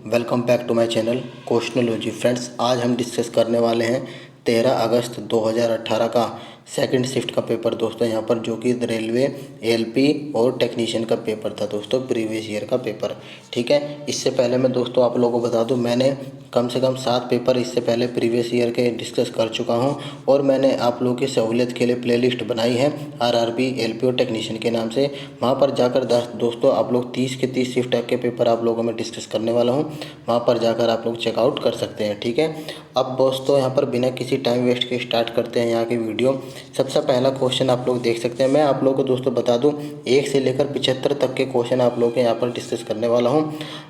Welcome back to my channel Questionology. Friends, आज हम discuss करने वाले हैं 13 अगस्त 2018 का सेकंड शिफ्ट का पेपर दोस्तों, यहाँ पर जो कि रेलवे एलपी और टेक्नीशियन का पेपर था दोस्तों, प्रीवियस ईयर का पेपर। ठीक है, इससे पहले मैं दोस्तों आप लोगों को बता दूं, मैंने कम से कम 7 पेपर इससे पहले प्रीवियस ईयर के डिस्कस कर चुका हूं और मैंने आप लोगों की सहूलियत के लिए प्लेलिस्ट बनाई है आरआरबी, एलपी और टेक्नीशियन के नाम से। वहां पर जाकर दोस्तों आप लोग 30 के 30 शिफ्ट के पेपर आप लोगों में डिस्कस करने वाला हूं, वहां पर जाकर आप लोग चेकआउट कर सकते हैं। ठीक है, अब दोस्तों यहाँ पर बिना किसी टाइम वेस्ट के स्टार्ट करते हैं यहाँ की वीडियो। सबसे पहला क्वेश्चन आप लोग देख सकते हैं। मैं आप लोगों को दोस्तों बता दूं 1 से लेकर 75 तक के क्वेश्चन आप लोगों के यहाँ पर डिस्कस करने वाला हूं।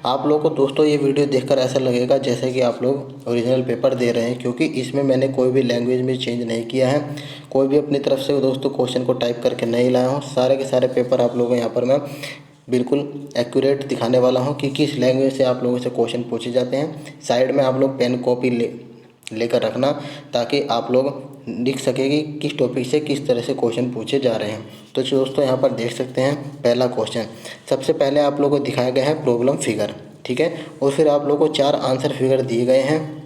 आप लोगों को दोस्तों ये वीडियो देखकर ऐसा लगेगा जैसे कि आप लोग ओरिजिनल पेपर दे रहे हैं, क्योंकि इसमें मैंने कोई भी लैंग्वेज में चेंज नहीं किया है, कोई भी अपनी तरफ से दोस्तों क्वेश्चन को टाइप करके नहीं लाया हूँ। सारे के सारे पेपर आप लोगों को यहाँ पर मैं बिल्कुल एक्यूरेट दिखाने वाला हूँ कि किस लैंग्वेज से आप लोगों से क्वेश्चन पूछे जाते हैं। साइड में आप लोग पेन कॉपी लेकर रखना, ताकि आप लोग लिख सके कि किस टॉपिक से किस तरह से क्वेश्चन पूछे जा रहे हैं। तो दोस्तों यहाँ पर देख सकते हैं पहला क्वेश्चन। सबसे पहले आप लोगों को दिखाया गया है प्रॉब्लम फिगर। ठीक है, और फिर आप लोगों को 4 आंसर फिगर दिए गए हैं।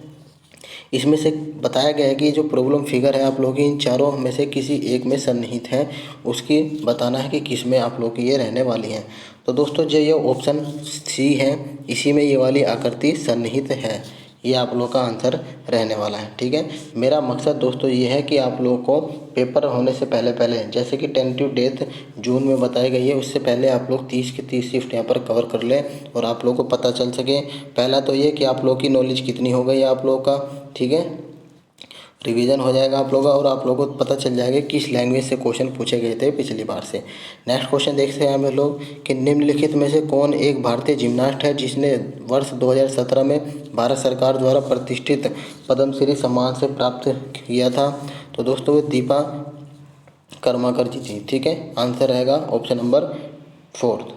इसमें से बताया गया है कि जो प्रॉब्लम फिगर है आप लोग इन चारों में से किसी एक में सन्निहित है, उसकी बताना है कि किस में आप लोग की ये रहने वाली है। तो दोस्तों जो ये ऑप्शन सी है, इसी में ये वाली आकृति सन्निहित है, ये आप लोग का आंसर रहने वाला है। ठीक है, मेरा मकसद दोस्तों ये है कि आप लोगों को पेपर होने से पहले जैसे कि टेंटेटिव डेट जून में बताई गई है, उससे पहले आप लोग 30 की 30 शिफ्ट यहाँ पर कवर कर लें और आप लोगों को पता चल सके। पहला तो ये कि आप लोगों की नॉलेज कितनी हो गई आप लोगों का। ठीक है, रिवीजन हो जाएगा आप लोगों का और आप लोगों को पता चल जाएगा किस लैंग्वेज से क्वेश्चन पूछे गए थे पिछली बार से। नेक्स्ट क्वेश्चन देखते हैं हम लोग कि निम्नलिखित में से कौन एक भारतीय जिम्नास्ट है जिसने वर्ष 2017 में भारत सरकार द्वारा प्रतिष्ठित पद्मश्री सम्मान से प्राप्त किया था। तो दोस्तों वो दीपा कर्माकर जी थी। ठीक है, आंसर रहेगा ऑप्शन नंबर 4।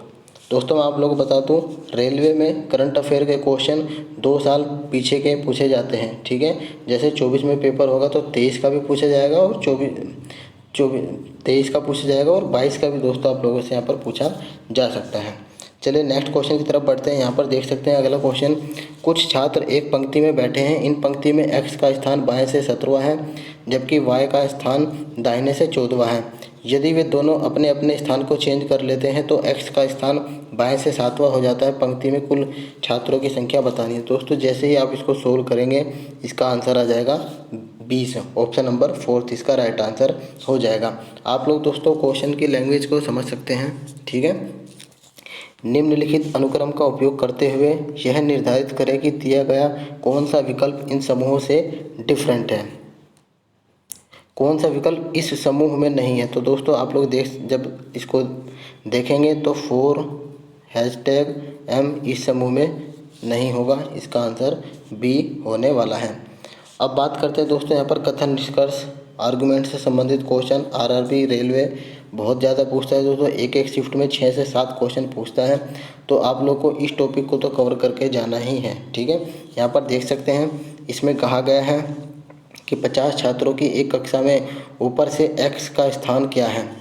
दोस्तों मैं आप लोगों को बता दूं, रेलवे में करंट अफेयर के क्वेश्चन 2 साल पीछे के पूछे जाते हैं। ठीक है, जैसे 24 में पेपर होगा तो 23 का भी पूछा जाएगा और 23 का पूछा जाएगा और 22 का भी दोस्तों आप लोगों से यहाँ पर पूछा जा सकता है। चलिए नेक्स्ट क्वेश्चन की तरफ बढ़ते हैं। यहाँ पर देख सकते हैं अगला क्वेश्चन। कुछ छात्र एक पंक्ति में बैठे हैं। इन पंक्ति में x का स्थान बाएं से 17वां है, जबकि y का स्थान दाहिने से 14वां है। यदि वे दोनों अपने अपने स्थान को चेंज कर लेते हैं तो x का स्थान बाएं से 7वां हो जाता है। पंक्ति में कुल छात्रों की संख्या बतानी है। दोस्तों जैसे ही आप इसको सोल्व करेंगे, इसका आंसर आ जाएगा 20। ऑप्शन नंबर 4 इसका राइट आंसर हो जाएगा। आप लोग दोस्तों क्वेश्चन की लैंग्वेज को समझ सकते हैं। ठीक है, निम्नलिखित अनुक्रम का उपयोग करते हुए यह निर्धारित करें कि दिया गया कौन सा विकल्प इन समूहों से डिफरेंट है। कौन सा विकल्प इस समूह में नहीं है। तो दोस्तों आप लोग जब इसको देखेंगे तो 4#M इस समूह में नहीं होगा, इसका आंसर बी होने वाला है। अब बात करते हैं दोस्तों यहाँ पर कथन निष्कर्ष आर्गुमेंट से संबंधित क्वेश्चन। आरआरबी रेलवे बहुत ज़्यादा पूछता है दोस्तों, एक शिफ्ट में 6 से 7 क्वेश्चन पूछता है, तो आप लोग को इस टॉपिक को तो कवर करके जाना ही है। ठीक है, यहाँ पर देख सकते हैं इसमें कहा गया है कि 50 छात्रों की एक कक्षा में ऊपर से x का स्थान क्या है।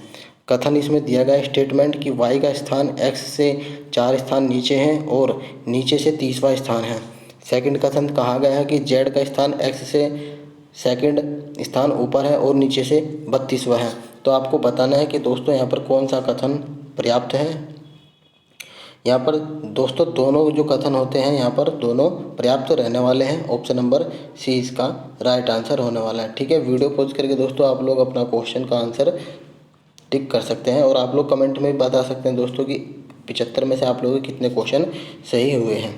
कथन इसमें दिया गया स्टेटमेंट कि y का स्थान x से 4 स्थान नीचे है और नीचे से 30वां स्थान है। सेकंड कथन कहा गया है कि z का स्थान x से सेकंड स्थान ऊपर है और नीचे से 32वां है। तो आपको बताना है कि दोस्तों यहाँ पर कौन सा कथन पर्याप्त है। यहाँ पर दोस्तों दोनों जो कथन होते हैं यहाँ पर दोनों पर्याप्त रहने वाले हैं। ऑप्शन नंबर सी इसका राइट आंसर होने वाला है। ठीक है, वीडियो पॉज करके दोस्तों आप लोग अपना क्वेश्चन का आंसर टिक कर सकते हैं और आप लोग कमेंट में बता सकते हैं दोस्तों कि 75 में से आप लोगों के कितने क्वेश्चन सही हुए हैं।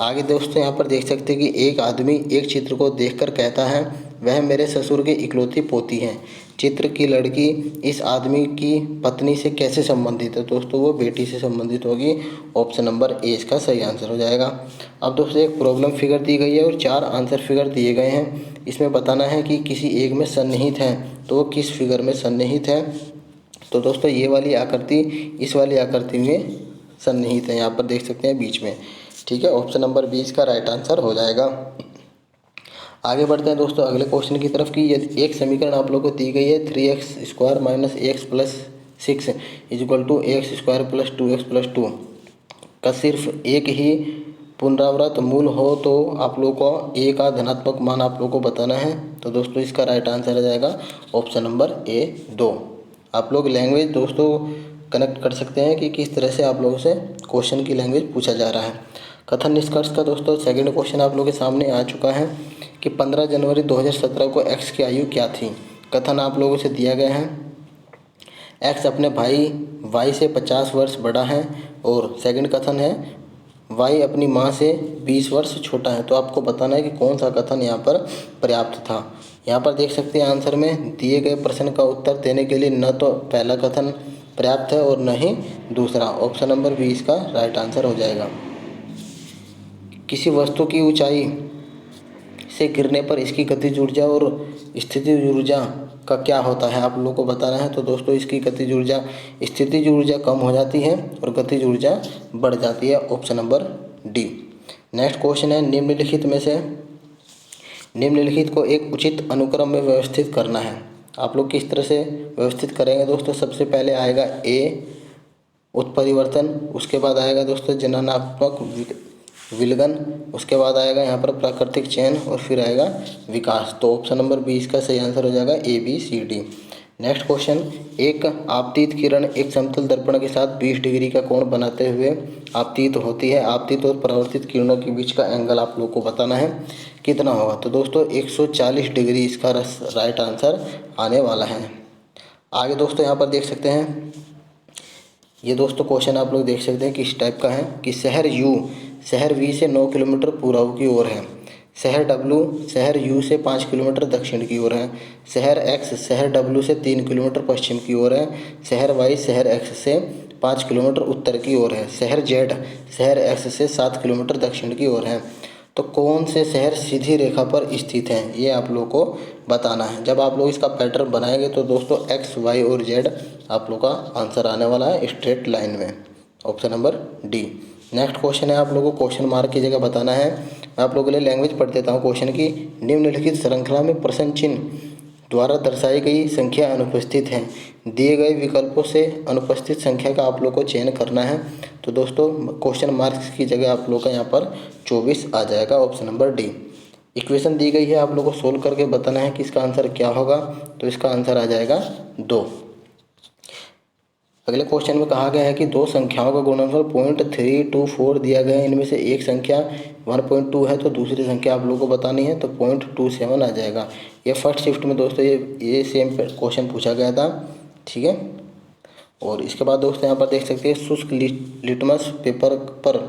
आगे दोस्तों यहाँ पर देख सकते हैं कि एक आदमी एक चित्र को देखकर कहता है वह मेरे ससुर की इकलौती पोती है। चित्र की लड़की इस आदमी की पत्नी से कैसे संबंधित है। दोस्तों वो बेटी से संबंधित होगी। ऑप्शन नंबर ए इसका सही आंसर हो जाएगा। अब दोस्तों एक प्रॉब्लम फिगर दी गई है और 4 आंसर फिगर दिए गए हैं। इसमें बताना है कि किसी एक में सन्निहित है, तो वो किस फिगर में सन्निहित है। तो दोस्तों ये वाली आकृति इस वाली आकृति में सन्निहित है, यहाँ पर देख सकते हैं बीच में। ठीक है, ऑप्शन नंबर 20 का राइट आंसर हो जाएगा। आगे बढ़ते हैं दोस्तों अगले क्वेश्चन की तरफ कि यदि एक समीकरण आप लोगों को दी गई है 3x² - x + 6 = x² + 2x + 2 का सिर्फ एक ही पुनरावृत्त मूल हो तो आप लोगों को ए का धनात्मक मान आप लोगों को बताना है। तो दोस्तों इसका राइट आंसर आ जाएगा ऑप्शन नंबर ए 2। आप लोग लैंग्वेज दोस्तों कनेक्ट कर सकते हैं कि किस तरह से आप लोगों से क्वेश्चन की लैंग्वेज पूछा जा रहा है। कथन निष्कर्ष का दोस्तों सेकंड क्वेश्चन आप लोगों के सामने आ चुका है कि 15 जनवरी 2017 को एक्स की आयु क्या थी। कथन आप लोगों से दिया गया है, एक्स अपने भाई वाई से 50 वर्ष बड़ा है। और सेकंड कथन है वाई अपनी माँ से 20 वर्ष छोटा है। तो आपको बताना है कि कौन सा कथन यहाँ पर पर्याप्त था। यहाँ पर देख सकते हैं आंसर में दिए गए प्रश्न का उत्तर देने के लिए न तो पहला कथन पर्याप्त है और न ही दूसरा। ऑप्शन नंबर बी इसका राइट आंसर हो जाएगा। किसी वस्तु की ऊंचाई से गिरने पर इसकी गतिज ऊर्जा और स्थितिज ऊर्जा का क्या होता है आप लोगों को बताना है। तो दोस्तों इसकी गतिज ऊर्जा स्थितिज ऊर्जा कम हो जाती है और गतिज ऊर्जा बढ़ जाती है। Option number D. Next question है निम्नलिखित में से निम्नलिखित को एक उचित अनुक्रम में व्यवस्थित करना है। आप लोग किस तरह से व्यवस्थित करेंगे दोस्तों। सबसे पहले आएगा ए उत्परिवर्तन, उसके बाद आएगा दोस्तों जननात्मक विलगन, उसके बाद आएगा यहाँ पर प्राकृतिक चयन और फिर आएगा विकास। तो ऑप्शन नंबर बी इसका सही आंसर हो जाएगा A B C D. Next question, एक आपतित किरण एक समतल दर्पण के साथ 20 डिग्री का कोण बनाते हुए आपतित होती है। आपतित और परावर्तित किरणों के बीच का एंगल आप लोग को बताना है कितना होगा। तो दोस्तों 140 डिग्री इसका राइट आंसर आने वाला है। आगे दोस्तों यहाँ पर देख सकते हैं, ये दोस्तों क्वेश्चन आप लोग देख सकते हैं किस टाइप का है कि शहर यू शहर वी से 9 किलोमीटर पूर्व की ओर है। शहर डब्ल्यू शहर यू से 5 किलोमीटर दक्षिण की ओर है। शहर एक्स शहर डब्ल्यू से 3 किलोमीटर पश्चिम की ओर है। शहर वाई शहर एक्स से 5 किलोमीटर उत्तर की ओर है। शहर जेड शहर एक्स से 7 किलोमीटर दक्षिण की ओर है। तो कौन से शहर सीधी रेखा पर स्थित हैं ये आप लोग को बताना है। जब आप लोग इसका पैटर्न बनाएंगे तो दोस्तों एक्स वाई और जेड आप लोग का आंसर आने वाला है स्ट्रेट लाइन में। Option number D. Next question है, आप लोगों को क्वेश्चन मार्क की जगह बताना है। मैं आप लोगों के लिए लैंग्वेज पढ़ देता हूँ क्वेश्चन की। निम्नलिखित श्रृंखला में प्रश्न चिन्ह द्वारा दर्शाई गई संख्या अनुपस्थित है। दिए गए विकल्पों से अनुपस्थित संख्या का आप लोग को चयन करना है। तो दोस्तों क्वेश्चन मार्क्स की जगह आप लोग का यहाँ पर 24 आ जाएगा। Option number D. इक्वेशन दी गई है, आप लोग को सोल्व करके बताना है कि इसका आंसर क्या होगा। तो इसका आंसर आ जाएगा 2। अगले क्वेश्चन में कहा गया है कि दो संख्याओं का गुणनफल 0.324 दिया गया है। इनमें से एक संख्या 1.2 है तो दूसरी संख्या आप लोगों को बतानी है। तो 0.27 आ जाएगा। ये फर्स्ट शिफ्ट में दोस्तों ये सेम क्वेश्चन पूछा गया था, ठीक है। और इसके बाद दोस्तों यहाँ पर देख सकते हैं शुष्क लिटमस पेपर पर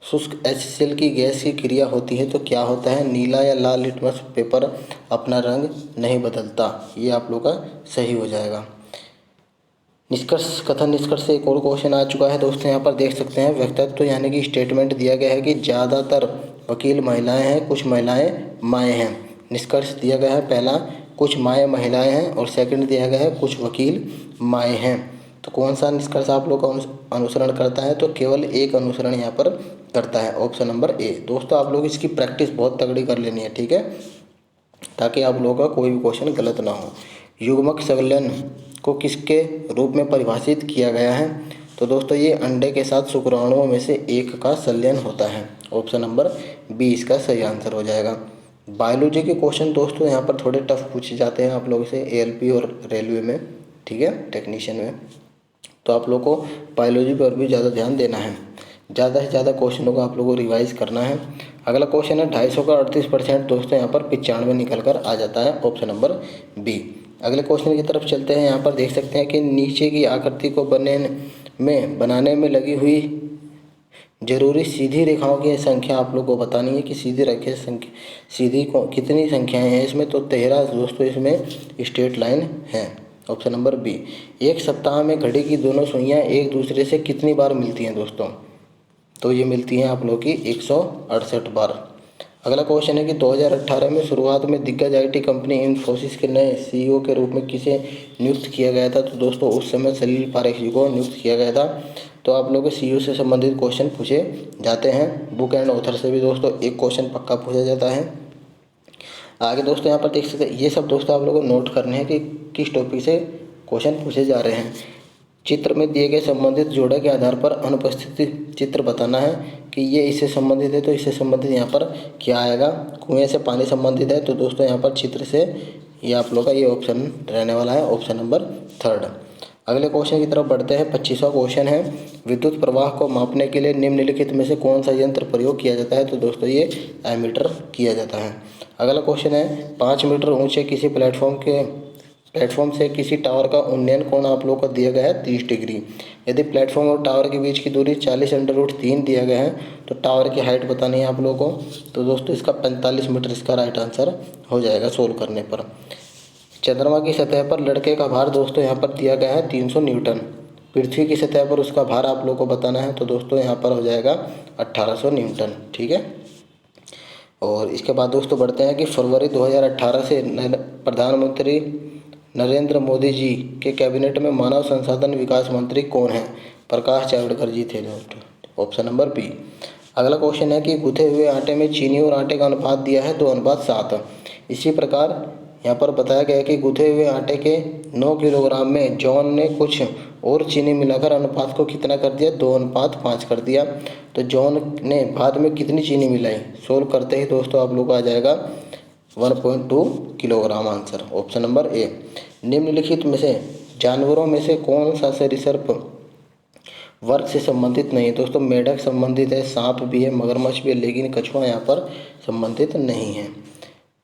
शुष्क HCl की गैस की क्रिया होती है तो क्या होता है। नीला या लाल लिटमस पेपर अपना रंग नहीं बदलता। ये आप लोग का सही हो जाएगा। निष्कर्ष कथन निष्कर्ष से एक और क्वेश्चन आ चुका है दोस्तों। यहाँ पर देख सकते हैं व्यक्तित्व यानी कि स्टेटमेंट दिया गया है कि ज़्यादातर वकील महिलाएं हैं, कुछ महिलाएं माएँ हैं। निष्कर्ष दिया गया है पहला कुछ माएँ महिलाएं हैं और सेकंड दिया गया है कुछ वकील माएँ हैं। तो कौन सा निष्कर्ष आप लोग का अनुसरण करता है। तो केवल एक अनुसरण यहाँ पर करता है। Option number A. दोस्तों आप लोग इसकी प्रैक्टिस बहुत तगड़ी कर लेनी है, ठीक है, ताकि आप लोगों का कोई भी क्वेश्चन गलत ना हो। युग्मक संलयन को किसके रूप में परिभाषित किया गया है। तो दोस्तों ये अंडे के साथ शुक्राणुओं में से एक का संलयन होता है। ऑप्शन नंबर बी इसका सही आंसर हो जाएगा। बायोलॉजी के क्वेश्चन दोस्तों यहाँ पर थोड़े टफ पूछे जाते हैं आप लोगों से ALP और रेलवे में, ठीक है, टेक्नीशियन में। तो आप लोग को बायोलॉजी पर भी ज़्यादा ध्यान देना है। ज़्यादा से ज़्यादा क्वेश्चनों को आप लोगों को रिवाइज करना है। अगला क्वेश्चन है 250 का 38% दोस्तों यहाँ पर 95 निकल कर आ जाता है। Option number B. अगले क्वेश्चन की तरफ चलते हैं। यहाँ पर देख सकते हैं कि नीचे की आकृति को बनाने में लगी हुई जरूरी सीधी रेखाओं की संख्या आप लोग को बतानी है कि सीधी रेखा संख्या सीधी को कितनी संख्याएं हैं इसमें। तो 13 दोस्तों इसमें स्ट्रेट लाइन है। Option number B. एक सप्ताह में घड़ी की दोनों सुइयां एक दूसरे से कितनी बार मिलती हैं दोस्तों। तो ये मिलती हैं आप लोग की 168 बार। अगला क्वेश्चन है कि 2018 में शुरुआत में दिग्गज IT कंपनी इन्फोसिस के नए CEO के रूप में किसे नियुक्त किया गया था। तो दोस्तों उस समय सलील पारेख जी को नियुक्त किया गया था। तो आप लोग CEO से संबंधित क्वेश्चन पूछे जाते हैं। बुक एंड ऑथर से भी दोस्तों एक क्वेश्चन पक्का पूछा जाता है। आगे दोस्तों यहाँ पर देख सकते हैं, ये सब दोस्तों आप लोगों को नोट करने हैं कि किस टॉपिक से क्वेश्चन पूछे जा रहे हैं। चित्र में दिए गए संबंधित जोड़े के आधार पर अनुपस्थित चित्र बताना है कि ये इससे संबंधित है, तो इससे संबंधित यहाँ पर क्या आएगा। कुएं से पानी संबंधित है, तो दोस्तों यहाँ पर चित्र से ये आप लोग का ये ऑप्शन रहने वाला है, ऑप्शन नंबर 3। अगले क्वेश्चन की तरफ बढ़ते हैं। 25वां क्वेश्चन है, विद्युत प्रवाह को मापने के लिए निम्नलिखित में से कौन सा यंत्र प्रयोग किया जाता है। तो दोस्तों ये एमीटर किया जाता है। अगला क्वेश्चन है, 5 मीटर ऊंचे किसी प्लेटफॉर्म से किसी टावर का उन्नयन कोण आप लोगों को दिया गया है 30 डिग्री। यदि प्लेटफॉर्म और टावर के बीच की दूरी 40√3 दिया गया है, तो टावर की हाइट बतानी है आप लोगों को। तो दोस्तों इसका 45 मीटर इसका राइट आंसर हो जाएगा सोल्व करने पर। चंद्रमा की सतह पर लड़के का भार दोस्तों यहाँ पर दिया गया है 300 न्यूटन। पृथ्वी की सतह पर उसका भार आप लोगों को बताना है, तो दोस्तों यहाँ पर हो जाएगा 1800 न्यूटन। ठीक है। और इसके बाद दोस्तों बढ़ते हैं कि फरवरी 2018 से प्रधानमंत्री नरेंद्र मोदी जी के कैबिनेट में मानव संसाधन विकास मंत्री कौन है। प्रकाश जावड़ेकर जी थे दोस्तों, ऑप्शन नंबर बी। अगला क्वेश्चन है कि गूंथे हुए आटे में चीनी और आटे का अनुपात दिया है 2:7। इसी प्रकार यहाँ पर बताया गया है कि गूंथे हुए आटे के 9 किलोग्राम में जॉन ने कुछ और चीनी मिलाकर अनुपात को कितना कर दिया, 2:5 कर दिया। तो जॉन ने बाद में कितनी चीनी मिलाई, सोल्व करते ही दोस्तों आप लोग को आ जाएगा 1.2 kilogram answer, option number A. निम्नलिखित में से जानवरों में से कौन सा सरीसृप वर्ग से संबंधित नहीं है। दोस्तों मेढक संबंधित है, सांप भी है, मगरमच्छ भी है, लेकिन कछुआ यहाँ पर संबंधित नहीं है।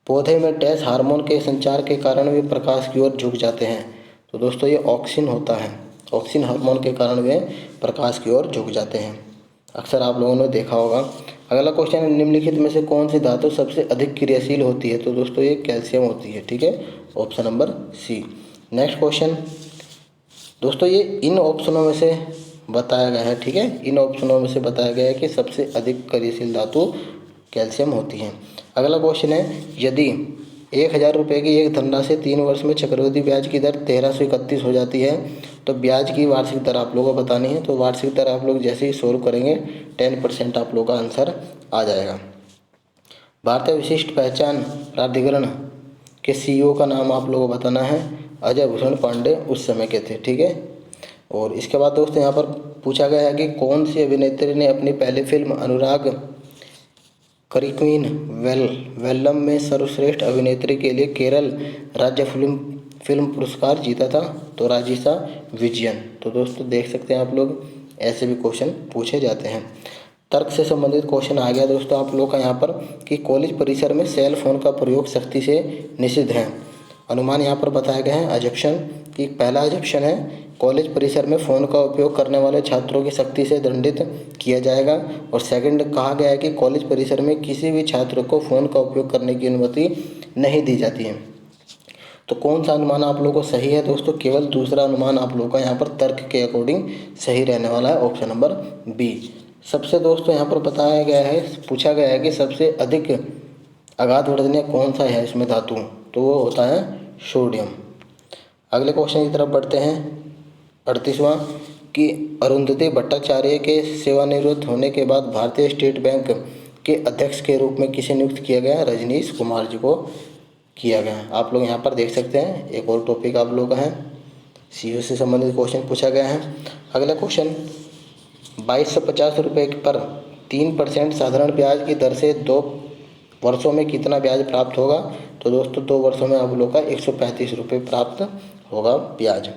पौधे में डैश हार्मोन के संचार के कारण वे प्रकाश की ओर झुक जाते हैं। तो दोस्तों ये ऑक्सिन होता है, ऑक्सिन हार्मोन के कारण वे प्रकाश की ओर झुक जाते हैं, अक्सर आप लोगों ने देखा होगा। अगला क्वेश्चन है, निम्नलिखित में से कौन सी धातु सबसे अधिक क्रियाशील होती है। तो दोस्तों ये कैल्शियम होती है। ठीक है, option number C. Next question दोस्तों ये इन ऑप्शनों में से बताया गया है। ठीक है, इन ऑप्शनों में से बताया गया है कि सबसे अधिक क्रियाशील धातु कैल्शियम होती है। अगला क्वेश्चन है, यदि 1000 रुपये की एक धनराशि 3 वर्ष में चक्रवृद्धि ब्याज की दर 1331 हो जाती है, तो ब्याज की वार्षिक दर आप लोगों को बतानी है। तो वार्षिक दर आप लोग जैसे ही सोल्व करेंगे 10% आप लोगों का आंसर आ जाएगा। भारतीय विशिष्ट पहचान प्राधिकरण के CEO का नाम आप लोगों को बताना है। अजय भूषण पांडे उस समय के थे। ठीक है। और इसके बाद दोस्तों यहाँ पर पूछा गया है कि कौन सी अभिनेत्री ने अपनी पहली फिल्म अनुराग करिक्विन वेल्लम में सर्वश्रेष्ठ अभिनेत्री के लिए केरल राज्य फिल्म पुरस्कार जीता था। तो राजिशा विजयन। तो दोस्तों देख सकते हैं आप लोग, ऐसे भी क्वेश्चन पूछे जाते हैं। तर्क से संबंधित क्वेश्चन आ गया दोस्तों आप लोग का यहाँ पर कि कॉलेज परिसर में सेल फोन का प्रयोग सख्ती से निषिद्ध है। अनुमान यहाँ पर बताया गया है अजप्शन कि पहला अजप्शन है, कॉलेज परिसर में फ़ोन का उपयोग करने वाले छात्रों की सख्ती से दंडित किया जाएगा। और सेकंड कहा गया है कि कॉलेज परिसर में किसी भी छात्र को फ़ोन का उपयोग करने की अनुमति नहीं दी जाती है। तो कौन सा अनुमान आप लोगों को सही है दोस्तों, केवल दूसरा अनुमान आप लोगों का यहाँ पर तर्क के अकॉर्डिंग सही रहने वाला है, ऑप्शन नंबर बी। सबसे दोस्तों यहाँ पर बताया गया है, पूछा गया है कि सबसे अधिक अगाध वर्णनीय कौन सा है इसमें धातु, तो वो होता है सोडियम। अगले क्वेश्चन की तरफ बढ़ते हैं। 38वां कि अरुंधति भट्टाचार्य के सेवानिवृत्त होने के बाद भारतीय स्टेट बैंक के अध्यक्ष के रूप में किसे नियुक्त किया गया। रजनीश कुमार जी को किया गया। आप लोग यहाँ पर देख सकते हैं, एक और टॉपिक आप लोगों का है, CEO से संबंधित क्वेश्चन पूछा गया है। अगला क्वेश्चन 2250 रुपये पर 3% साधारण ब्याज की दर से 2 वर्षों में कितना ब्याज प्राप्त होगा। तो दोस्तों 2 वर्षों में आप लोग का 135 रुपये प्राप्त होगा ब्याज।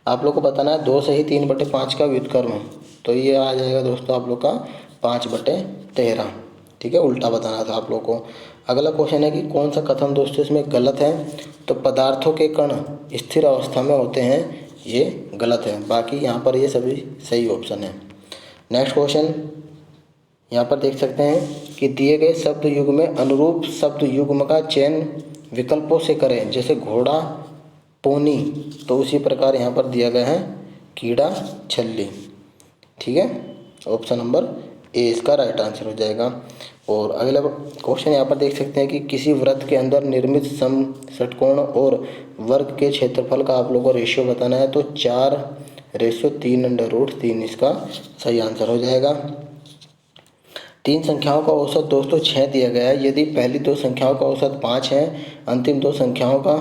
आप लोग को बताना है 2 से ही 3/5 का व्युत्क्रम, तो ये आ जाएगा दोस्तों आप लोग का 5/13। ठीक है, उल्टा बताना था आप लोग को। अगला क्वेश्चन है कि कौन सा कथन दोस्तों इसमें गलत है। तो पदार्थों के कण स्थिर अवस्था में होते हैं, ये गलत है, बाकी यहाँ पर ये सभी सही ऑप्शन है। नेक्स्ट क्वेश्चन यहाँ पर देख सकते हैं कि दिए गए शब्द युग्म में अनुरूप शब्द युग्म का चयन विकल्पों से करें, जैसे घोड़ा पोनी, तो उसी प्रकार यहाँ पर दिया गया है कीड़ा छल्ली। ठीक है, ऑप्शन नंबर ए इसका राइट आंसर हो जाएगा। और अगला क्वेश्चन यहाँ पर देख सकते हैं कि किसी वृत्त के अंदर निर्मित सम षटकोण और वर्ग के क्षेत्रफल का आप लोगों को रेशियो बताना है। तो 4:3 इसका सही आंसर हो जाएगा। 3 संख्याओं का औसत दोस्तों 6 दिया गया है। यदि पहली 2 संख्याओं का औसत 5 है, अंतिम 2 संख्याओं का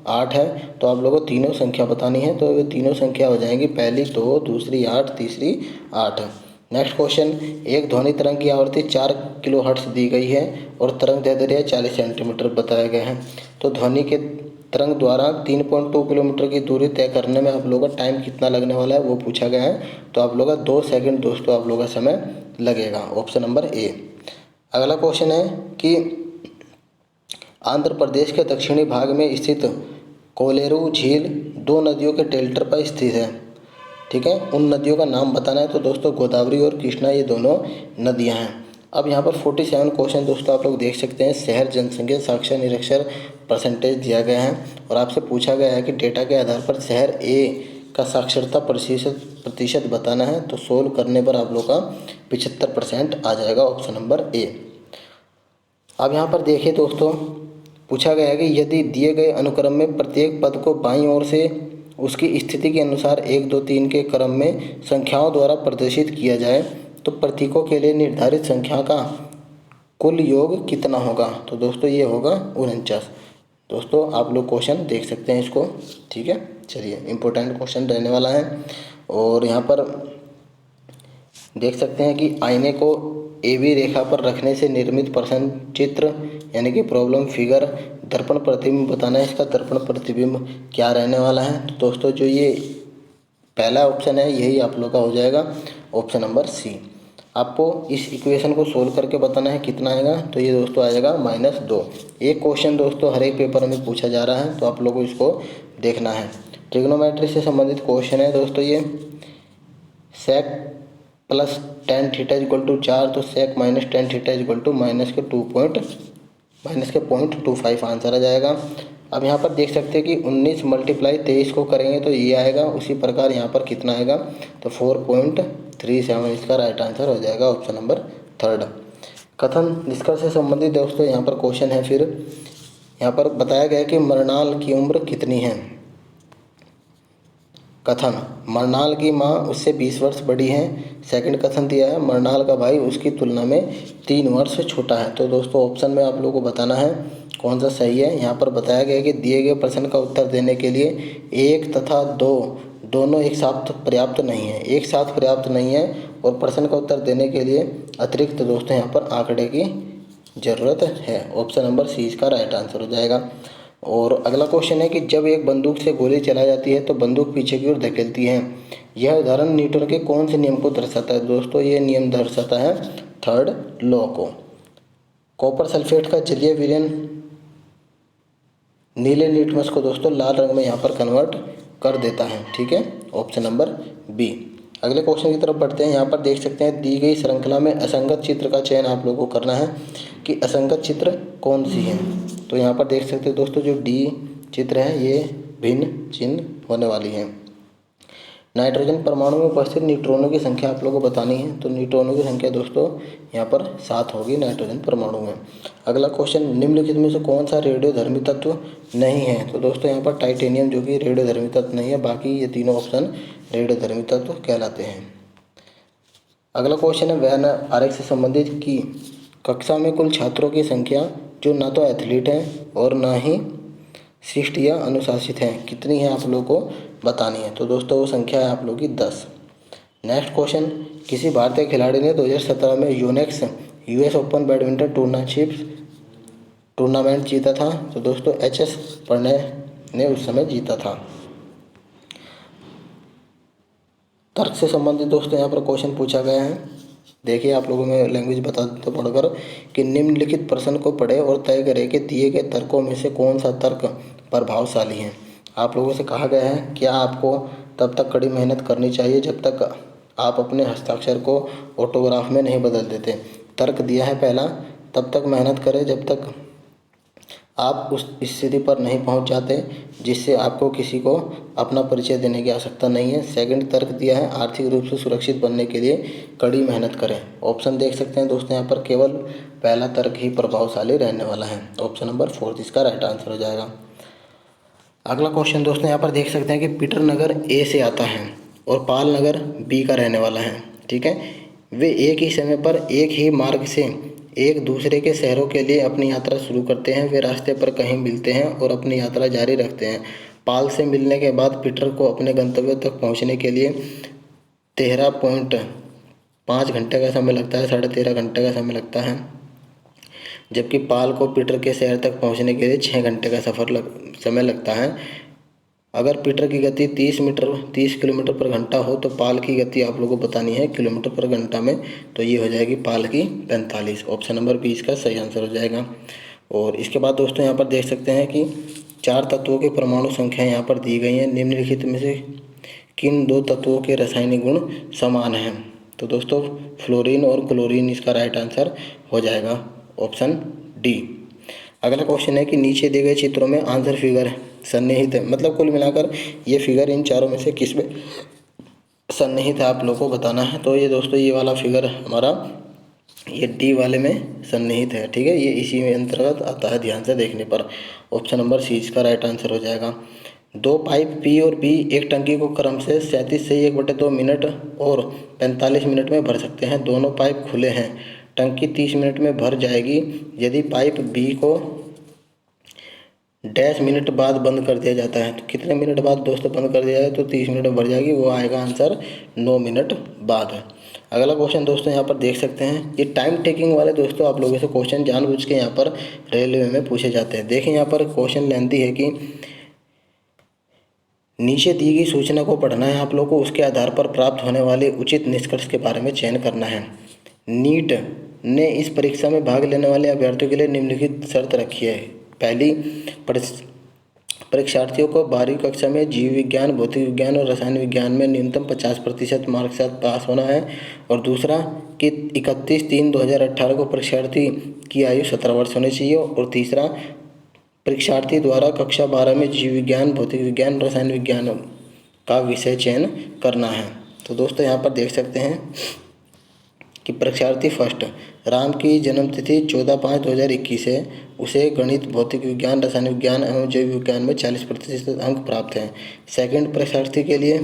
8 है, तो आप लोगों को तीनों संख्या बतानी है। तो ये तीनों संख्या हो जाएंगी, पहली 2, दूसरी 8, तीसरी 8। नेक्स्ट क्वेश्चन, एक ध्वनि तरंग की आवृत्ति 4 किलोहर्ट्ज़ दी गई है और तरंग दैर्ध्य 40 सेंटीमीटर बताया गया है। तो ध्वनि के तरंग द्वारा 3.2 किलोमीटर की दूरी तय करने में आप लोगों का टाइम कितना लगने वाला है वो पूछा गया है। तो आप लोगों का 2 सेकंड दोस्तों आप लोगों का समय लगेगा, ऑप्शन नंबर ए। अगला क्वेश्चन है कि आंध्र प्रदेश के दक्षिणी भाग में स्थित कोलेरू झील 2 नदियों के डेल्टा पर स्थित है, ठीक है। उन नदियों का नाम बताना है। तो दोस्तों गोदावरी और कृष्णा ये दोनों नदियां हैं। अब यहाँ पर 47 क्वेश्चन दोस्तों आप लोग देख सकते हैं। शहर, जनसंख्या, साक्षर निरक्षर परसेंटेज दिया गया है और आपसे पूछा गया है कि डेटा के आधार पर शहर ए का साक्षरता प्रतिशत बताना है। तो सोल्व करने पर आप लोग का 75% आ जाएगा, ऑप्शन नंबर ए। अब यहाँ पर देखिए दोस्तों, पूछा गया है कि यदि दिए गए अनुक्रम में प्रत्येक पद को बाईं ओर से उसकी स्थिति के अनुसार 1, 2, 3 के क्रम में संख्याओं द्वारा प्रदर्शित किया जाए तो प्रतीकों के लिए निर्धारित संख्या का कुल योग कितना होगा। तो दोस्तों ये होगा 49। दोस्तों आप लोग क्वेश्चन देख सकते हैं इसको, ठीक है। चलिए, इम्पोर्टेंट क्वेश्चन रहने वाला है। और यहाँ पर देख सकते हैं कि आईने को AB रेखा पर रखने से निर्मित प्रश्न चित्र यानी कि प्रॉब्लम फिगर दर्पण प्रतिबिंब बताना है। इसका दर्पण प्रतिबिंब क्या रहने वाला है। तो दोस्तों जो ये पहला ऑप्शन है यही आप लोग का हो जाएगा, ऑप्शन नंबर सी। आपको इस इक्वेशन को सोल्व करके बताना है कितना आएगा। तो ये दोस्तों आ जाएगा -2। एक क्वेश्चन दोस्तों हर एक पेपर में पूछा जा रहा है, तो आप लोगों को इसको देखना है। ट्रिग्नोमेट्री से संबंधित क्वेश्चन है दोस्तों ये। Sec plus tan theta equal to 4, तो sec minus tan theta equal to -0.25 answer आ जाएगा। अब यहाँ पर देख सकते हैं कि 19 मल्टीप्लाई 23 को करेंगे तो ये आएगा। उसी प्रकार यहाँ पर कितना आएगा, तो 4.37 इसका राइट आंसर हो जाएगा, ऑप्शन नंबर 3। कथन निष्कर्ष से संबंधित दोस्तों यहाँ पर क्वेश्चन है। फिर यहाँ पर बताया गया कि मृणाल की उम्र कितनी है। कथन, मृणाल की माँ उससे 20 वर्ष बड़ी है। सेकंड कथन दिया है, मृणाल का भाई उसकी तुलना में 3 वर्ष छोटा है। तो दोस्तों ऑप्शन में आप लोगों को बताना है कौन सा सही है। यहाँ पर बताया गया है कि दिए गए प्रश्न का उत्तर देने के लिए 1 तथा 2 दोनों एक साथ पर्याप्त नहीं है, एक साथ पर्याप्त नहीं है। और प्रश्न का उत्तर देने के लिए अतिरिक्त दोस्तों यहाँ पर आंकड़े की ज़रूरत है, ऑप्शन नंबर सी इसका राइट आंसर हो जाएगा। और अगला क्वेश्चन है कि जब एक बंदूक से गोली चलाई जाती है तो बंदूक पीछे की ओर धकेलती है। यह उदाहरण न्यूटन के कौन से नियम को दर्शाता है। दोस्तों ये नियम दर्शाता है 3rd लॉ को। कॉपर सल्फेट का जलीय विलयन नीले लिटमस को दोस्तों लाल रंग में यहाँ पर कन्वर्ट कर देता है, ठीक है, ऑप्शन नंबर बी। अगले क्वेश्चन की तरफ बढ़ते हैं। यहाँ पर देख सकते हैं दी गई श्रृंखला में असंगत चित्र का चयन आप लोगों को करना है कि असंगत चित्र कौन सी है। तो यहाँ पर देख सकते हैं दोस्तों जो डी चित्र है ये भिन्न चिन्ह होने वाली है। नाइट्रोजन परमाणु में उपस्थित न्यूट्रॉनों की संख्या आप लोगों को बतानी है। तो न्यूट्रॉनों की संख्या दोस्तों यहाँ पर 7 होगी नाइट्रोजन परमाणु में। अगला क्वेश्चन, निम्नलिखित में से कौन सा रेडियोधर्मी तत्व नहीं है। तो दोस्तों यहाँ पर टाइटेनियम जो कि रेडियोधर्मी तत्व नहीं है, बाकी ये तीनों ऑप्शन रेडियोधर्मी तत्व कहलाते हैं। अगला क्वेश्चन है वेन आरेख से संबंधित कि कक्षा में कुल छात्रों की संख्या जो ना तो एथलीट हैं और ना ही शिष्ट या अनुशासित हैं कितनी है आप लोगों को बतानी है। तो दोस्तों वो संख्या है आप लोगों की 10। नेक्स्ट क्वेश्चन, किसी भारतीय खिलाड़ी ने 2017 में Unix US open badminton tournament जीता था। तो दोस्तों HS प्रणय ने उस समय जीता था। तर्क से संबंधित दोस्तों यहाँ पर क्वेश्चन पूछा गया है। देखिए आप लोगों में लैंग्वेज बता देते पढ़कर कि निम्नलिखित प्रश्न को पढ़े और तय करें कि दिए गए तर्कों में से कौन सा तर्क प्रभावशाली है। आप लोगों से कहा गया है क्या आपको तब तक कड़ी मेहनत करनी चाहिए जब तक आप अपने हस्ताक्षर को ऑटोग्राफ में नहीं बदल देते। तर्क दिया है पहला, तब तक मेहनत करें जब तक आप उस स्थिति पर नहीं पहुंच जाते जिससे आपको किसी को अपना परिचय देने की आवश्यकता नहीं है। सेकंड तर्क दिया है, आर्थिक रूप से सुरक्षित बनने के लिए कड़ी मेहनत करें। ऑप्शन देख सकते हैं दोस्तों यहाँ पर केवल पहला तर्क ही प्रभावशाली रहने वाला है, ऑप्शन नंबर 4 इसका राइट आंसर हो जाएगा। अगला क्वेश्चन दोस्तों यहाँ पर देख सकते हैं कि पीटर नगर A से आता है और पाल नगर B का रहने वाला है, ठीक है। वे एक ही समय पर एक ही मार्ग से एक दूसरे के शहरों के लिए अपनी यात्रा शुरू करते हैं। वे रास्ते पर कहीं मिलते हैं और अपनी यात्रा जारी रखते हैं। पाल से मिलने के बाद पीटर को अपने गंतव्य तक पहुंचने के लिए 13.5 घंटे का समय लगता है, 13.5 घंटे का समय लगता है, जबकि पाल को पीटर के शहर तक पहुंचने के लिए 6 घंटे का समय लगता है। अगर पीटर की गति 30 किलोमीटर पर घंटा हो तो पाल की गति आप लोगों को बतानी है किलोमीटर पर घंटा में, तो ये हो जाएगी पाल की 45। ऑप्शन नंबर 20 का सही आंसर हो जाएगा। और इसके बाद दोस्तों यहाँ पर देख सकते हैं कि 4 तत्वों की परमाणु संख्या यहाँ पर दी गई है। निम्नलिखित में से किन 2 तत्वों के रासायनिक गुण समान हैं? तो दोस्तों फ्लोरीन और क्लोरीन इसका राइट आंसर हो जाएगा, ऑप्शन डी। अगला क्वेश्चन है कि नीचे दिए गए चित्रों में आंसर फिगर सन्निहित है, मतलब कुल मिलाकर ये फिगर इन चारों में से किस में सन्निहित है आप लोगों को बताना है। तो ये दोस्तों ये वाला फिगर हमारा ये डी वाले में सन्निहित है, ठीक है, ये इसी में अंतर्गत आता है ध्यान से देखने पर। ऑप्शन नंबर सी इसका राइट आंसर हो जाएगा। 2 पाइप पी और बी एक टंकी को क्रम से 37 से 1/2 मिनट और 45 मिनट में भर सकते हैं। दोनों पाइप खुले हैं। टंकी 30 मिनट में भर जाएगी। यदि पाइप बी को डैश मिनट बाद बंद कर दिया जाता है, तो कितने मिनट बाद दोस्तों बंद कर दिया जाए तो 30 मिनट में भर जाएगी, वो आएगा आंसर 9 मिनट बाद। अगला क्वेश्चन दोस्तों यहाँ पर देख सकते हैं, ये टाइम टेकिंग वाले दोस्तों आप लोगों से क्वेश्चन जानबूझ के यहाँ पर रेलवे में पूछे जाते हैं। देखिए यहाँ पर क्वेश्चन लेंथी है कि नीचे दी गई सूचना को पढ़ना है आप लोग को, उसके आधार पर प्राप्त होने वाले उचित निष्कर्ष के बारे में चयन करना है। नीट ने इस परीक्षा में भाग लेने वाले अभ्यर्थियों के लिए निम्नलिखित शर्त रखी है। पहली, परीक्षार्थियों को 12वीं कक्षा में जीव विज्ञान, भौतिक विज्ञान और रसायन विज्ञान में न्यूनतम 50% मार्क के साथ पास होना है। और दूसरा कि 31/3/2018 को परीक्षार्थी की आयु 17 वर्ष होनी चाहिए। और तीसरा, परीक्षार्थी द्वारा कक्षा 12 में जीव विज्ञान, भौतिक विज्ञान, रसायन विज्ञान का विषय चयन करना है। तो दोस्तों यहाँ पर देख सकते हैं कि परीक्षार्थी फर्स्ट, राम की जन्मतिथि 14/5/2021 है। उसे गणित, भौतिक विज्ञान, रसायन विज्ञान एवं जैव विज्ञान में 40% अंक प्राप्त हैं। सेकंड परीक्षार्थी के लिए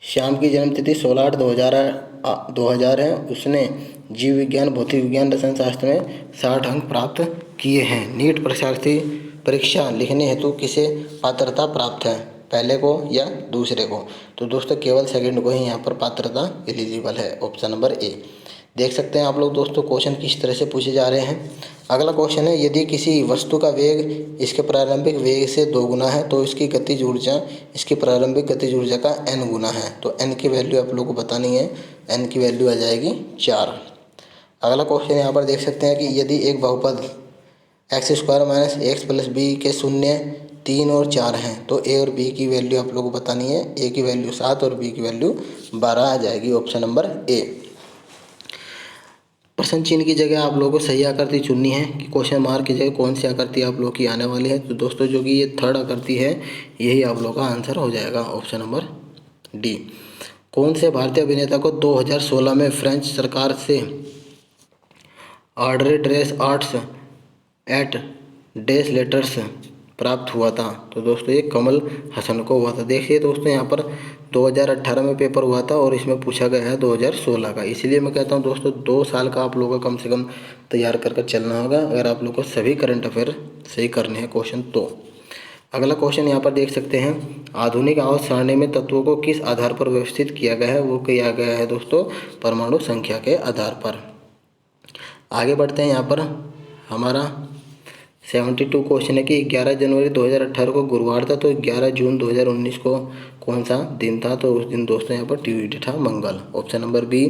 श्याम की जन्मतिथि 16/8/2000 है। उसने जीव विज्ञान, भौतिक विज्ञान, रसायन शास्त्र में 60 अंक प्राप्त किए हैं। नीट परीक्षार्थी परीक्षा लिखने हेतु किसे पात्रता प्राप्त है, पहले को या दूसरे को? तो दोस्तों केवल सेकंड को ही यहाँ पर पात्रता एलिजिबल है, ऑप्शन नंबर ए। देख सकते हैं आप लोग दोस्तों क्वेश्चन किस तरह से पूछे जा रहे हैं। अगला क्वेश्चन है, यदि किसी वस्तु का वेग इसके प्रारंभिक वेग से 2 गुना है तो इसकी गतिज ऊर्जा इसकी प्रारंभिक गतिज ऊर्जा का n गुना है। तो n की वैल्यू आप लोग को बतानी है, n की वैल्यू आ जाएगी 4। अगला क्वेश्चन यहाँ पर देख सकते हैं कि यदि एक बहुपद x² - x + b के शून्य 3 और 4 हैं तो a और b की वैल्यू आप लोगों को बतानी है। a की वैल्यू 7 और b की वैल्यू 12 आ जाएगी, ऑप्शन नंबर ए। प्रश्न चिन्ह की जगह आप लोगों को सही आकृति चुननी है कि क्वेश्चन मार्क की जगह कौन सी आकृति आप लोगों की आने वाली है। तो दोस्तों जो कि ये थर्ड आकृति है, यही आप लोगों का आंसर हो जाएगा, ऑप्शन नंबर डी। कौन से भारतीय अभिनेता को 2016 में फ्रेंच सरकार से ऑर्डर ड्रेस आर्ट्स एट डेस लेटर्स प्राप्त हुआ था? तो दोस्तों ये कमल हसन को हुआ था। देखिए दोस्तों यहाँ पर 2018 में पेपर हुआ था और इसमें पूछा गया है 2016 का, इसलिए मैं कहता हूँ दोस्तों 2 साल का आप लोगों को कम से कम तैयार कर चलना होगा अगर आप लोगों को सभी करंट अफेयर सही करने हैं क्वेश्चन तो। अगला क्वेश्चन यहाँ पर देख सकते हैं, आधुनिक आवर्त सारणी में तत्वों को किस आधार पर व्यवस्थित किया गया है? वो किया गया है दोस्तों परमाणु संख्या के आधार पर। आगे बढ़ते हैं, यहाँ पर हमारा 72 क्वेश्चन है कि 11 जनवरी 2018 को गुरुवार था, तो 11 जून 2019 को कौन सा दिन था? तो उस दिन दोस्तों यहाँ पर ट्यूसडे था, मंगल, ऑप्शन नंबर बी।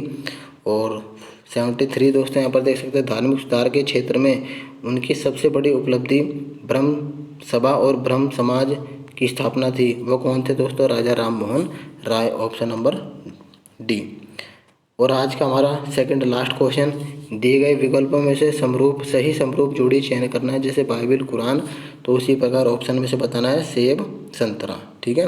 और 73 दोस्तों यहाँ पर देख सकते हैं, धार्मिक सुधार के क्षेत्र में उनकी सबसे बड़ी उपलब्धि ब्रह्म सभा और ब्रह्म समाज की स्थापना थी। वो कौन थे दोस्तों? राजा Ram Mohan Roy, option number D. और आज का हमारा सेकंड लास्ट क्वेश्चन, दिए गए विकल्पों में से सही समरूप जोड़ी चयन करना है, जैसे बाइबिल, कुरान, तो उसी प्रकार ऑप्शन में से बताना है सेब, संतरा, ठीक है।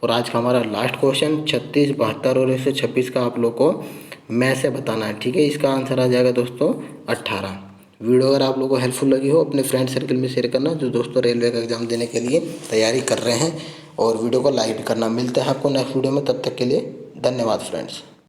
और आज का हमारा लास्ट क्वेश्चन 36, 72 और 126 का आप लोग को में से बताना है, ठीक है। इसका आंसर आ जाएगा दोस्तों 18। वीडियो अगर आप लोगों को हेल्पफुल लगी हो अपने फ्रेंड सर्कल में शेयर करना जो दोस्तों रेलवे का एग्जाम देने के लिए तैयारी कर रहे हैं, और वीडियो को लाइक करना। मिलते हैं आपको नेक्स्ट वीडियो में, तब तक के लिए धन्यवाद फ्रेंड्स।